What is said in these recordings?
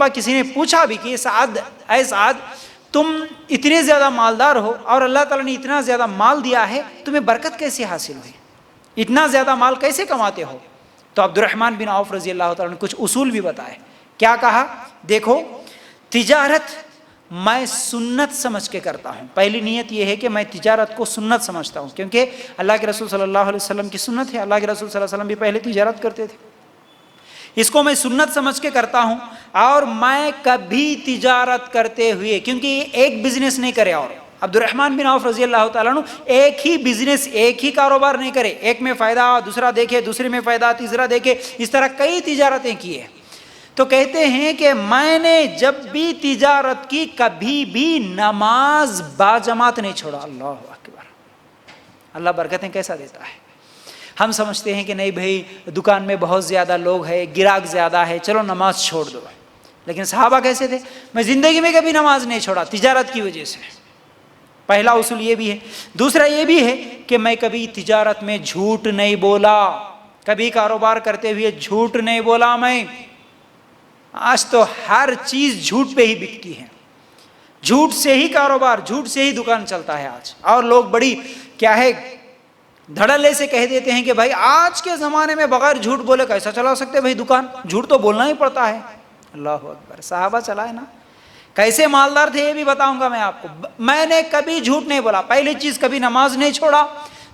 مرتبہ کسی نے پوچھا بھی کہ اے سعد تم اتنے زیادہ مالدار ہو اور اللہ تعالیٰ نے اتنا زیادہ مال دیا ہے، تمہیں برکت کیسے حاصل ہوئی، اتنا زیادہ مال کیسے کماتے ہو؟ تو عبد الرحمن بن عوف رضی اللہ تعالیٰ نے کچھ اصول بھی بتائے. کیا کہا؟ دیکھو تجارت میں سنت سمجھ کے کرتا ہوں. پہلی نیت یہ ہے کہ میں تجارت کو سنت سمجھتا ہوں، کیونکہ اللہ کے رسول صلی اللہ علیہ وسلم کی سنت ہے. اللہ کے رسول صلی اللہ علیہ وسلم بھی پہلے تجارت کرتے تھے. اس کو میں سنت سمجھ کے کرتا ہوں. اور میں کبھی تجارت کرتے ہوئے، کیونکہ یہ ایک بزنس نہیں کرے، اور عبد الرحمن بن عوف رضی اللہ تعالیٰ عنہ ایک ہی بزنس، ایک ہی کاروبار نہیں کرے. ایک میں فائدہ دوسرا دیکھے، دوسرے میں فائدہ تیسرا دیکھے، اس طرح کئی تجارتیں کی ہیں. تو کہتے ہیں کہ میں نے جب بھی تجارت کی کبھی بھی نماز باجماعت نہیں چھوڑا. اللہ اکبر. اللہ برکتیں کیسا دیتا ہے. ہم سمجھتے ہیں کہ نہیں بھائی دکان میں بہت زیادہ لوگ ہیں، گراہک زیادہ ہے، چلو نماز چھوڑ دو. لیکن صحابہ کیسے تھے؟ میں زندگی میں کبھی نماز نہیں چھوڑا تجارت کی وجہ سے. پہلا اصول یہ بھی ہے. دوسرا یہ بھی ہے کہ میں کبھی تجارت میں جھوٹ نہیں بولا، کبھی کاروبار کرتے ہوئے جھوٹ نہیں بولا. میں آج تو ہر چیز جھوٹ پہ ہی بکتی ہے، جھوٹ سے ہی کاروبار، جھوٹ سے ہی دکان چلتا ہے آج. اور لوگ بڑی کیا ہے دھڑلے سے کہہ دیتے ہیں کہ بھائی آج کے زمانے میں بغیر جھوٹ بولے کیسا چلا سکتے بھائی دکان، جھوٹ تو بولنا ہی پڑتا ہے. اللہ اکبر. صحابہ چلائے نا، کیسے مالدار تھے یہ بھی بتاؤں گا میں آپ کو. میں نے کبھی جھوٹ نہیں بولا. پہلی چیز کبھی نماز نہیں چھوڑا،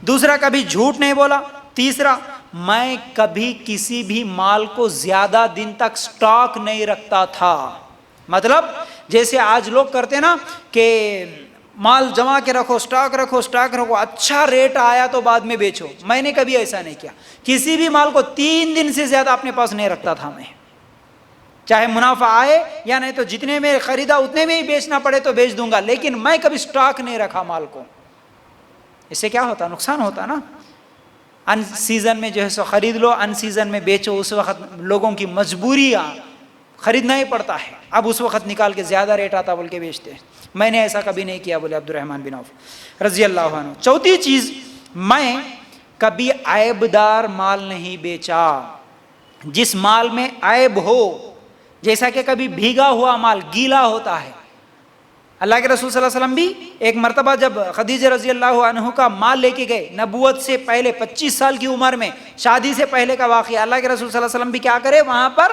دوسرا کبھی جھوٹ نہیں بولا، تیسرا میں کبھی کسی بھی مال کو زیادہ دن تک سٹاک نہیں رکھتا تھا. مطلب جیسے آج لوگ کرتے نا کہ مال جمع کے رکھو، سٹاک رکھو، سٹاک رکھو، اچھا ریٹ آیا تو بعد میں بیچو. میں نے کبھی ایسا نہیں کیا. کسی بھی مال کو 3 دن سے زیادہ اپنے پاس نہیں رکھتا تھا میں، چاہے منافع آئے یا نہیں، تو جتنے میں خریدا اتنے میں ہی بیچنا پڑے تو بیچ دوں گا. لیکن میں کبھی سٹاک نہیں رکھا مال کو. اس سے کیا ہوتا؟ نقصان ہوتا نا. ان سیزن میں جو ہے سو خرید لو، ان سیزن میں بیچو. اس وقت لوگوں کی مجبوریاں خریدنا ہی پڑتا ہے. اب اس وقت نکال کے زیادہ ریٹ آتا بول کے بیچتے ہیں. میں نے ایسا کبھی نہیں کیا، بولے عبد الرحمن بن عوف رضی اللہ عنہ. چوتھی چیز، میں کبھی عیب دار مال نہیں بیچا. جس مال میں عیب ہو، جیسا کہ کبھی بھیگا ہوا مال گیلا ہوتا ہے. اللہ کے رسول صلی اللہ علیہ وسلم بھی ایک مرتبہ جب خدیجہ رضی اللہ عنہ کا مال لے کے گئے، نبوت سے پہلے 25 سال کی عمر میں، شادی سے پہلے کا واقعہ. اللہ کے رسول صلی اللہ علیہ وسلم بھی کیا کرے، وہاں پر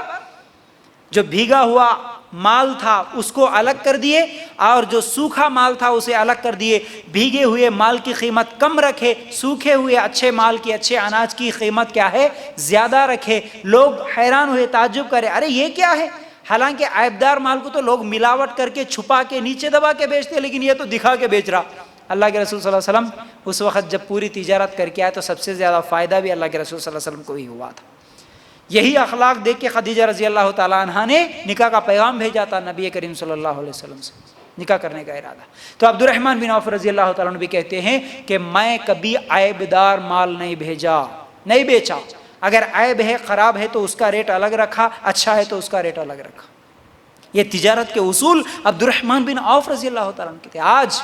جو بھیگا ہوا مال تھا اس کو الگ کر دیے اور جو سوکھا مال تھا اسے الگ کر دیے. بھیگے ہوئے مال کی قیمت کم رکھے، سوکھے ہوئے اچھے مال کی، اچھے اناج کی قیمت کیا ہے، زیادہ رکھے. لوگ حیران ہوئے، تعجب کرے، ارے یہ کیا ہے؟ حالانکہ عیبدار مال کو تو لوگ ملاوٹ کر کے چھپا کے نیچے دبا کے بیچتے، لیکن یہ تو دکھا کے بیچ رہا. اللہ کے رسول صلی اللہ علیہ وسلم اس وقت جب پوری تجارت کر کے آئے تو سب سے زیادہ فائدہ بھی اللہ کے رسول صلی اللہ علیہ وسلم کو ہی ہوا تھا. یہی اخلاق دیکھ کے خدیجہ رضی اللہ تعالیٰ عنہ نے نکاح کا پیغام بھیجا تھا نبی کریم صلی اللہ علیہ وسلم سے، نکاح کرنے کا ارادہ. تو عبد الرحمن بن عوف رضی اللہ تعالیٰ عنہ بھی کہتے ہیں کہ میں کبھی عیب دار مال نہیں بیچا. اگر عیب ہے، خراب ہے تو اس کا ریٹ الگ رکھا، اچھا ہے تو اس کا ریٹ الگ رکھا. یہ تجارت کے اصول عبد الرحمن بن عوف رضی اللہ تعالیٰ عنہ کے تھے. آج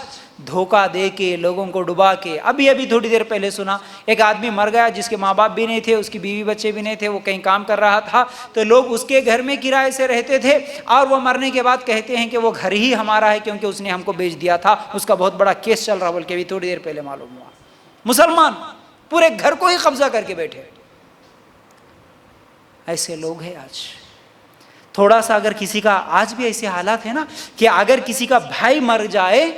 دھوکہ دے کے لوگوں کو ڈبا کے، ابھی تھوڑی دیر پہلے سنا ایک آدمی مر گیا جس کے ماں باپ بھی نہیں تھے، اس کی بیوی بچے بھی نہیں تھے، وہ کہیں کام کر رہا تھا، تو لوگ اس کے گھر میں کرائے سے رہتے تھے اور وہ مرنے کے بعد کہتے ہیں کہ وہ گھر ہی ہمارا ہے کیونکہ اس نے ہم کو بیچ دیا تھا. اس کا بہت بڑا کیس چل رہا بول کے بھی تھوڑی دیر پہلے معلوم ہوا. مسلمان پورے گھر کو ہی قبضہ کر کے بیٹھے. ایسے لوگ ہیں آج. تھوڑا سا اگر کسی کا، آج بھی ایسے حالات ہیں نا کہ اگر کسی کا بھائی مر جائے،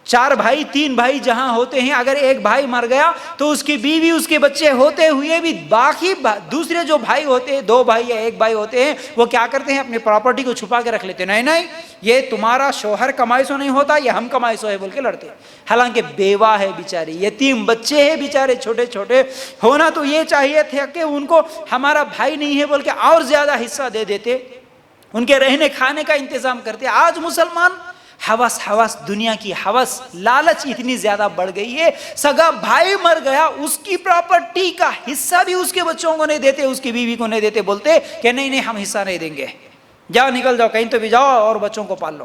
4 بھائی 3 بھائی جہاں ہوتے ہیں، اگر ایک بھائی مر گیا تو اس کی بیوی اس کے بچے ہوتے ہوئے بھی باقی دوسرے جو بھائی ہوتے ہیں، 2 بھائی یا 1 بھائی ہوتے ہیں، وہ کیا کرتے ہیں، اپنی پراپرٹی کو چھپا کے رکھ لیتے ہیں. نہیں یہ تمہارا شوہر کمائی سو نہیں ہوتا، یہ ہم کمائی سو ہے بول کے لڑتے ہیں. حالانکہ بیوہ ہے بیچاری، یتیم بچے ہیں بیچارے چھوٹے چھوٹے. ہونا تو یہ چاہیے تھا کہ ان کو ہمارا بھائی نہیں ہے بول کے اور زیادہ حصہ دے دیتے، ان کے رہنے کھانے کا انتظام کرتے. آج مسلمان ہوس دنیا کی ہوس، لالچ اتنی زیادہ بڑھ گئی ہے. سگا بھائی مر گیا، اس کی پراپرٹی کا حصہ بھی اس کے بچوں کو نہیں دیتے، اس کی بیوی کو نہیں دیتے، بولتے کہ نہیں ہم حصہ نہیں دیں گے، جاؤ نکل جاؤ کہیں تو بھی جاؤ اور بچوں کو پال لو.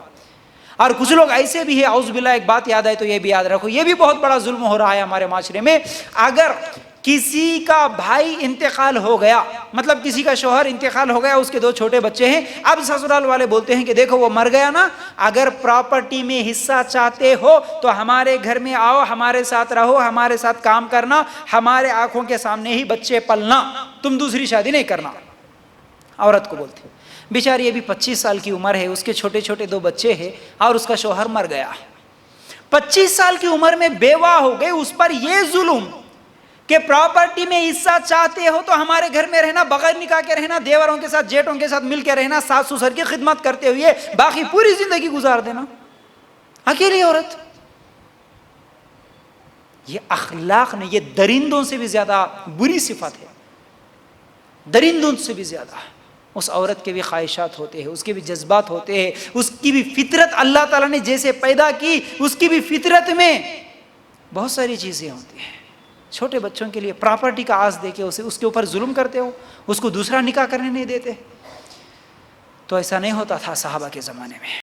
اور کچھ لوگ ایسے بھی ہیں، اعوذ باللہ، ایک بات یاد آئے تو یہ بھی یاد رکھو، یہ بھی بہت بڑا ظلم ہو رہا ہے ہمارے معاشرے میں. اگر کسی کا بھائی انتقال ہو گیا، مطلب کسی کا شوہر انتقال ہو گیا، اس کے 2 چھوٹے بچے ہیں، اب سسرال والے بولتے ہیں کہ دیکھو وہ مر گیا نا، اگر پراپرٹی میں حصہ چاہتے ہو تو ہمارے گھر میں آؤ، ہمارے ساتھ رہو، ہمارے ساتھ کام کرنا، ہمارے آنکھوں کے سامنے ہی بچے پلنا، تم دوسری شادی نہیں کرنا۔ عورت کو بولتے ہیں، بیچاری ابھی 25 سال کی عمر ہے، اس کے چھوٹے چھوٹے 2 بچے ہیں اور اس کا شوہر مر گیا، 25 سال کی عمر میں بیوہ ہو گئی، اس پر یہ ظلم کہ پراپرٹی میں حصہ چاہتے ہو تو ہمارے گھر میں رہنا، بغیر نکاح کے رہنا، دیوروں کے ساتھ جیٹوں کے ساتھ مل کے رہنا، ساس سسر کی خدمت کرتے ہوئے باقی پوری زندگی گزار دینا، اکیلی عورت۔ یہ اخلاق نہیں، یہ درندوں سے بھی زیادہ بری صفت ہے، درندوں سے بھی زیادہ۔ اس عورت کے بھی خواہشات ہوتے ہیں، اس کے بھی جذبات ہوتے ہیں، اس کی بھی فطرت اللہ تعالیٰ نے جیسے پیدا کی، اس کی بھی فطرت میں بہت ساری چیزیں ہوتی ہیں۔ چھوٹے بچوں کے لیے پراپرٹی کا آس دے کے اس کے اوپر ظلم کرتے ہو، اس کو دوسرا نکاح کرنے نہیں دیتے، تو ایسا نہیں ہوتا تھا صحابہ کے زمانے میں۔